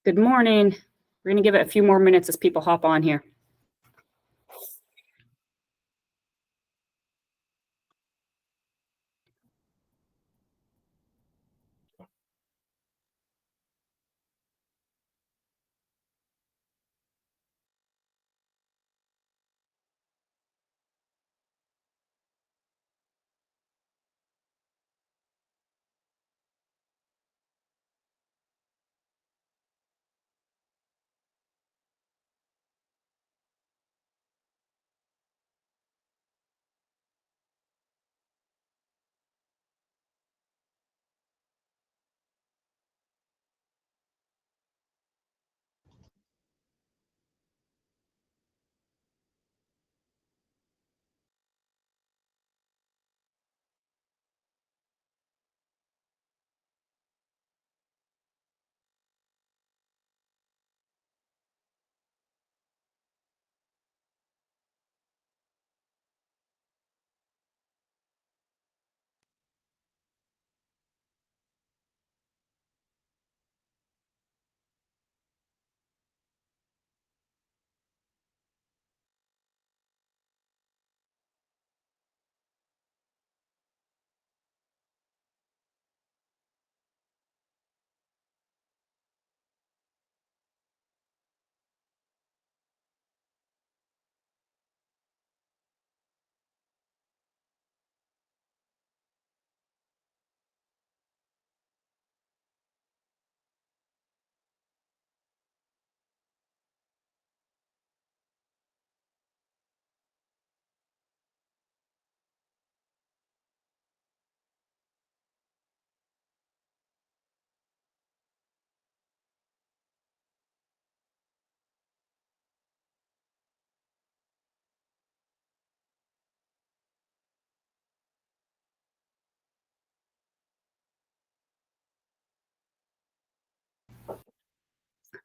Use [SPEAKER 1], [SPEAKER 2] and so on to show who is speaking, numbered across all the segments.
[SPEAKER 1] Good morning. We're going to give it a few more minutes as people hop on here.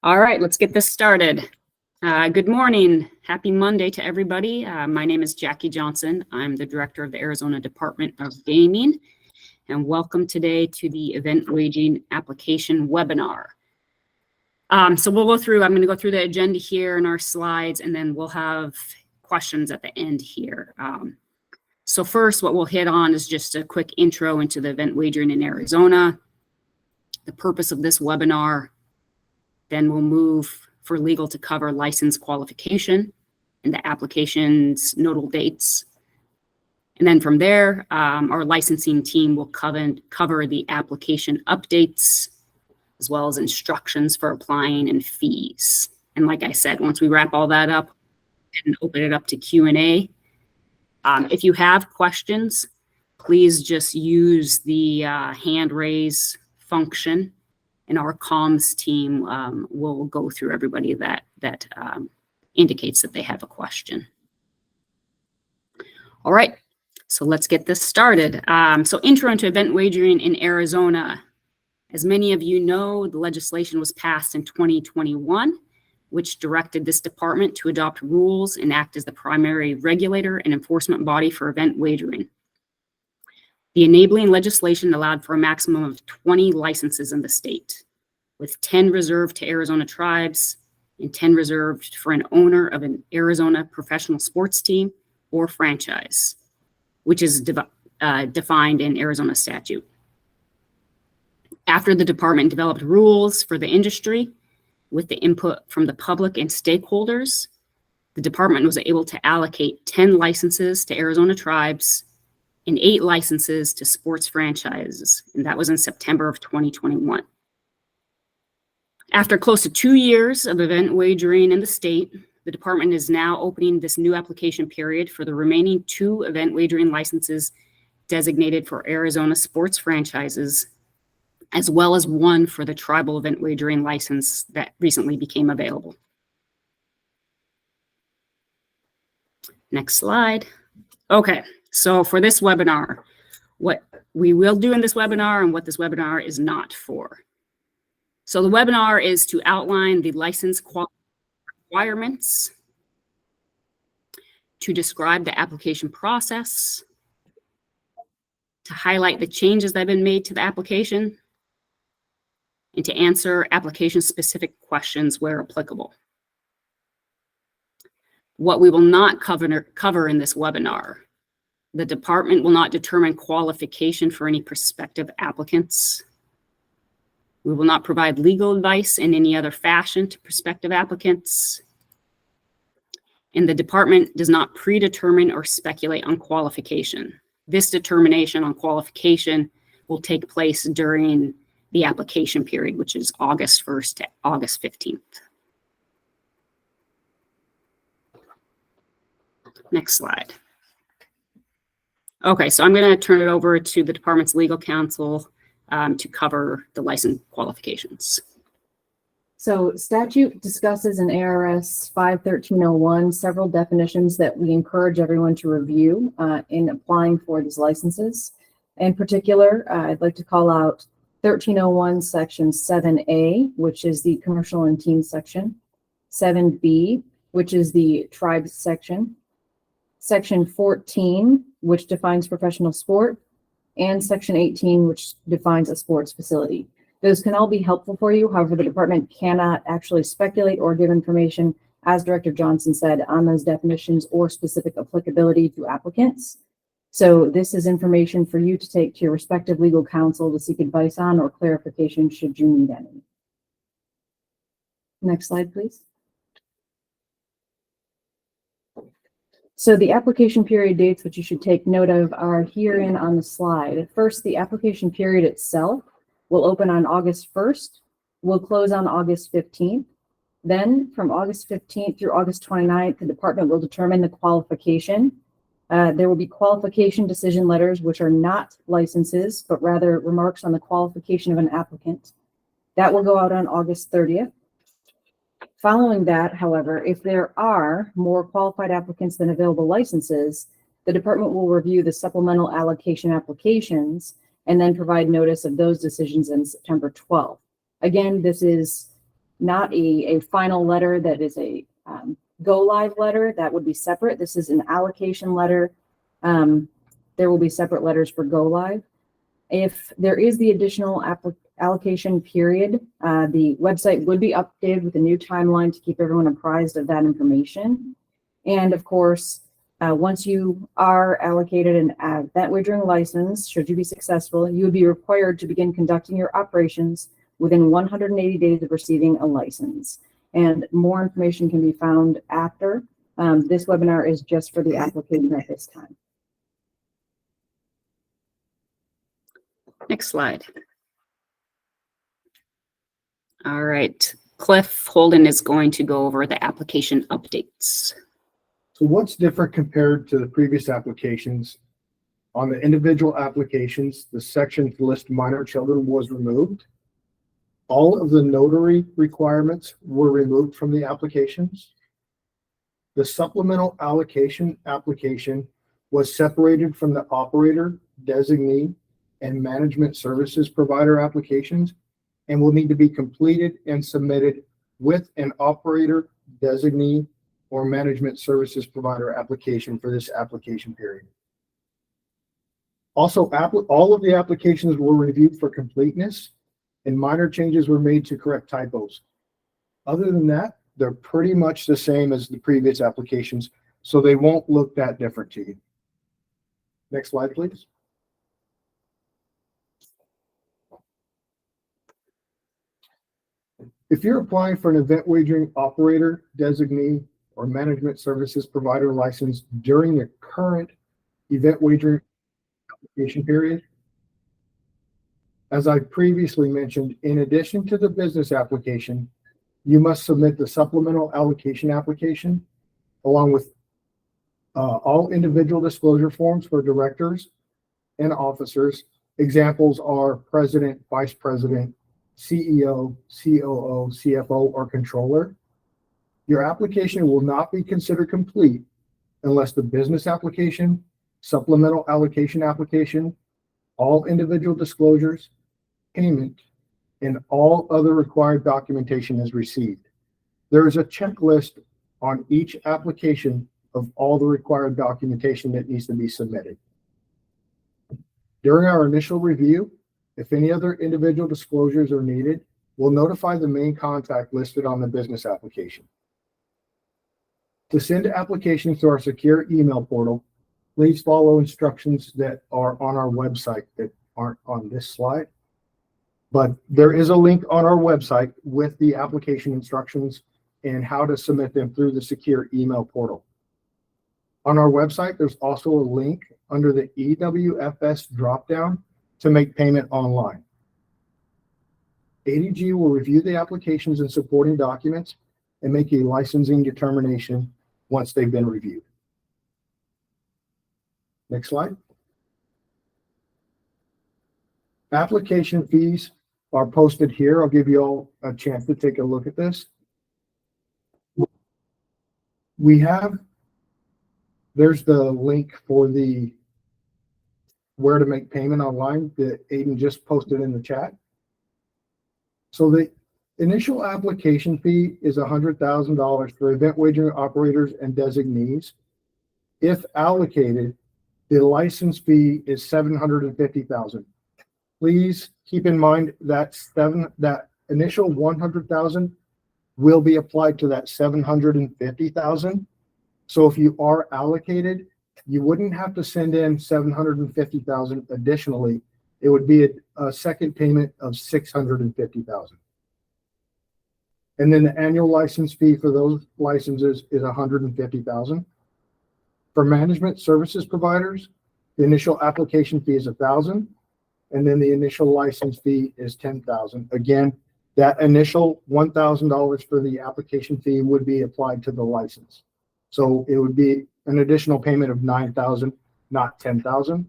[SPEAKER 1] All right, let's get this started. Good morning. Happy Monday to everybody. My name is Jackie Johnson. I'm the director of the Arizona Department of Gaming, and welcome today to the Event Wagering Application webinar. So we'll go through, I'm going to go through the agenda here in our slides, and then we'll have questions at the end here. So first, what we'll hit on is just a quick intro into the event wagering in Arizona, the purpose of this webinar. Then we'll move for legal to cover license qualification and the application's notable dates. And then from there, our licensing team will cover the application updates, as well as instructions for applying and fees. And like I said, once we wrap all that up and open it up to Q&A, if you have questions, please just use the hand raise function, and our comms team will go through everybody that indicates that they have a question. All right, so let's get this started. So intro into event wagering in Arizona. As many of you know, the legislation was passed in 2021, which directed this department to adopt rules and act as the primary regulator and enforcement body for event wagering. The enabling legislation allowed for a maximum of 20 licenses in the state, with 10 reserved to Arizona tribes and 10 reserved for an owner of an Arizona professional sports team or franchise, which is defined in Arizona statute. After the department developed rules for the industry with the input from the public and stakeholders, the department was able to allocate 10 licenses to Arizona tribes and 8 licenses to sports franchises, and that was in September of 2021. After close to 2 years of event wagering in the state, the department is now opening this new application period for the remaining 2 event wagering licenses designated for Arizona sports franchises, as well as 1 for the tribal event wagering license that recently became available. Next slide. Okay, so for this webinar, what we will do in this webinar and what this webinar is not for. So the webinar is to outline the license requirements, to describe the application process, to highlight the changes that have been made to the application, and to answer application-specific questions where applicable. What we will not cover in this webinar: the department will not determine qualification for any prospective applicants. We will not provide legal advice in any other fashion to prospective applicants. And the department does not predetermine or speculate on qualification. This determination on qualification will take place during the application period, which is August 1st to August 15th. Next slide. Okay, so I'm going to turn it over to the department's legal counsel to cover the license qualifications.
[SPEAKER 2] So statute discusses in ARS 51301 several definitions that we encourage everyone to review in applying for these licenses. In particular, I'd like to call out 1301 section 7A, which is the commercial and team section, 7B, which is the tribes section, section 14, which defines professional sport, and section 18, which defines a sports facility. Those can all be helpful for you. However, the department cannot actually speculate or give information, as Director Johnson said, on those definitions or specific applicability to applicants. So this is information for you to take to your respective legal counsel to seek advice on or clarification should you need any. Next slide, please. So the application period dates, which you should take note of, are herein on the slide. First, the application period itself will open on August 1st, will close on August 15th. Then from August 15th through August 29th, the department will determine the qualification. There will be qualification decision letters, which are not licenses, but rather remarks on the qualification of an applicant. That will go out on August 30th. Following that, however, if there are more qualified applicants than available licenses, the department will review the supplemental allocation applications and then provide notice of those decisions in September 12th. Again, this is not a final letter that is a go live letter. That would be separate. This is an allocation letter. There will be separate letters for go live. If there is the additional allocation period, the website would be updated with a new timeline to keep everyone apprised of that information. And of course, once you are allocated an event wagering license, should you be successful, you would be required to begin conducting your operations within 180 days of receiving a license. And more information can be found after. This webinar is just for the application at this time.
[SPEAKER 1] Next slide. All right, Cliff Holden is going to go over the application updates.
[SPEAKER 3] So what's different compared to the previous applications? On the individual applications, the section to list minor children was removed. All of the notary requirements were removed from the applications. The supplemental allocation application was separated from the operator, designee, and management services provider applications and will need to be completed and submitted with an operator, designee, or management services provider application for this application period. Also, all of the applications were reviewed for completeness and minor changes were made to correct typos. Other than that, they're pretty much the same as the previous applications, so they won't look that different to you. Next slide, please. If you're applying for an event wagering operator, designee, or management services provider license during the current event wagering application period, as I previously mentioned, in addition to the business application, you must submit the supplemental allocation application along with all individual disclosure forms for directors and officers. Examples are president, vice president, CEO, COO, CFO, or controller. Your application will not be considered complete unless the business application, supplemental allocation application, all individual disclosures, payment, and all other required documentation is received. There is a checklist on each application of all the required documentation that needs to be submitted. During our initial review, if any other individual disclosures are needed, will notify the main contact listed on the business application. To send applications to our secure email portal, please follow instructions that are on our website that aren't on this slide. But there is a link on our website with the application instructions and how to submit them through the secure email portal. On our website, there's also a link under the EWFS dropdown to make payment online. ADG will review the applications and supporting documents and make a licensing determination once they've been reviewed. Next slide. Application fees are posted here. I'll give you all a chance to take a look at this. There's the link for the where to make payment online that Aiden just posted in the chat. So the initial application fee is $100,000 for event wagering operators and designees. If allocated, the license fee is $750,000. Please keep in mind that initial $100,000 will be applied to that $750,000. So if you are allocated, you wouldn't have to send in $750,000 additionally. It would be a second payment of $650,000. And then the annual license fee for those licenses is $150,000. For management services providers, the initial application fee is $1,000, and then the initial license fee is $10,000. Again, that initial $1,000 for the application fee would be applied to the license. So it would be an additional payment of $9,000, not $10,000.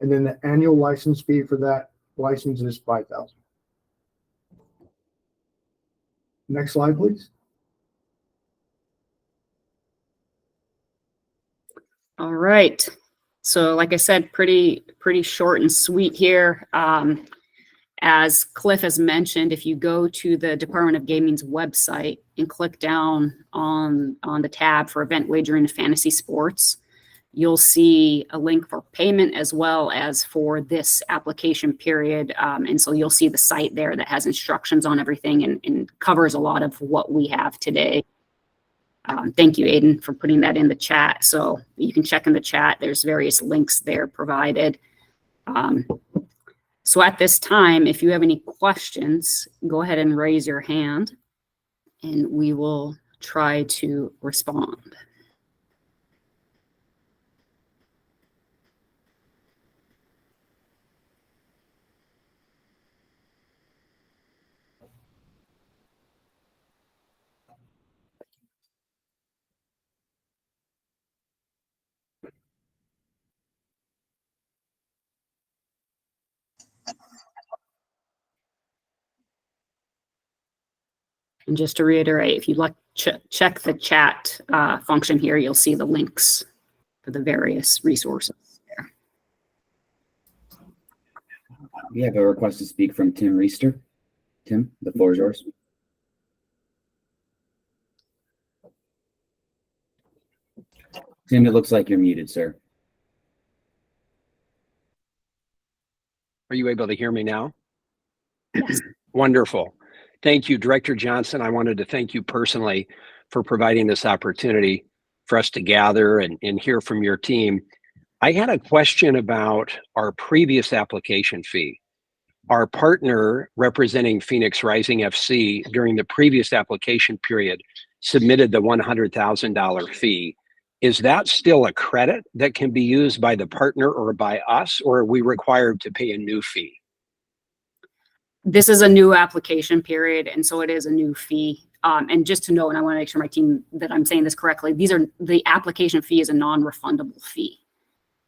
[SPEAKER 3] And then the annual license fee for that license is $5,000. Next slide, please.
[SPEAKER 1] All right. So like I said, pretty short and sweet here. As Cliff has mentioned, if you go to the Department of Gaming's website and click down on the tab for event wagering and fantasy sports, you'll see a link for payment as well as for this application period. And so you'll see the site there that has instructions on everything and covers a lot of what we have today. Thank you, Aiden, for putting that in the chat. So you can check in the chat. There's various links there provided. So at this time, if you have any questions, go ahead and raise your hand and we will try to respond. And just to reiterate, if you like check the chat function here, you'll see the links for the various resources there.
[SPEAKER 4] We have a request to speak from Tim Reister. Tim, the floor is yours. Tim, it looks like you're muted, sir.
[SPEAKER 5] Are you able to hear me now?
[SPEAKER 1] Yes.
[SPEAKER 5] Wonderful. Thank you, Director Johnson. I wanted to thank you personally for providing this opportunity for us to gather and hear from your team. I had a question about our previous application fee. Our partner representing Phoenix Rising FC during the previous application period submitted the $100,000 fee. Is that still a credit that can be used by the partner or by us, or are we required to pay a new fee?
[SPEAKER 1] This is a new application period, and so it is a new fee. And just to know, and I want to make sure my team that I'm saying this correctly, the application fee is a non-refundable fee.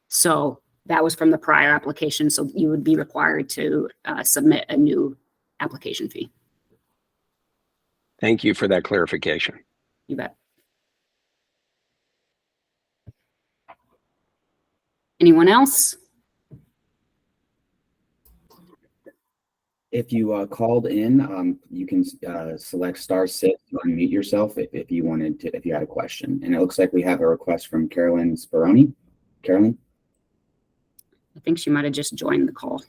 [SPEAKER 1] So that was from the prior application, so you would be required to submit a new application fee.
[SPEAKER 5] Thank you for that clarification.
[SPEAKER 1] You bet. Anyone else?
[SPEAKER 4] If you called in, you can select *6 to unmute yourself if you wanted to, if you had a question. And it looks like we have a request from Carolyn Speroni. Carolyn?
[SPEAKER 1] I think she might have just joined the call.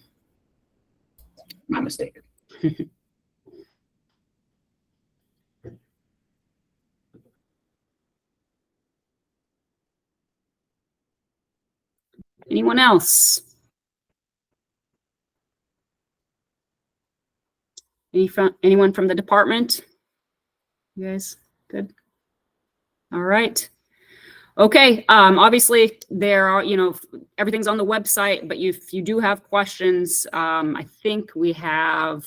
[SPEAKER 4] My mistake.
[SPEAKER 1] Anyone else? Anyone from the department? You guys good? All right. Okay, obviously there are, everything's on the website, but if you do have questions, I think we have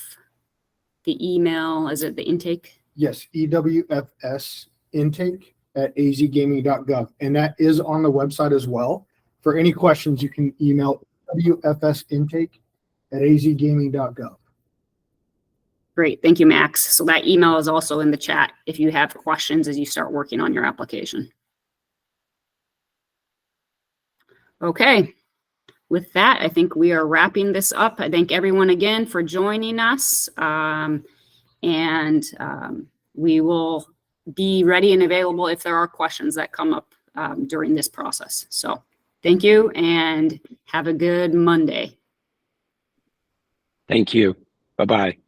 [SPEAKER 1] the email, is it the intake?
[SPEAKER 3] Yes, EWFS intake at azgaming.gov. And that is on the website as well. For any questions, you can email WFS intake at azgaming.gov.
[SPEAKER 1] Great, thank you, Max. So that email is also in the chat if you have questions as you start working on your application. Okay, with that, I think we are wrapping this up. I thank everyone again for joining us. We will be ready and available if there are questions that come up during this process. So thank you and have a good Monday.
[SPEAKER 5] Thank you. Bye-bye.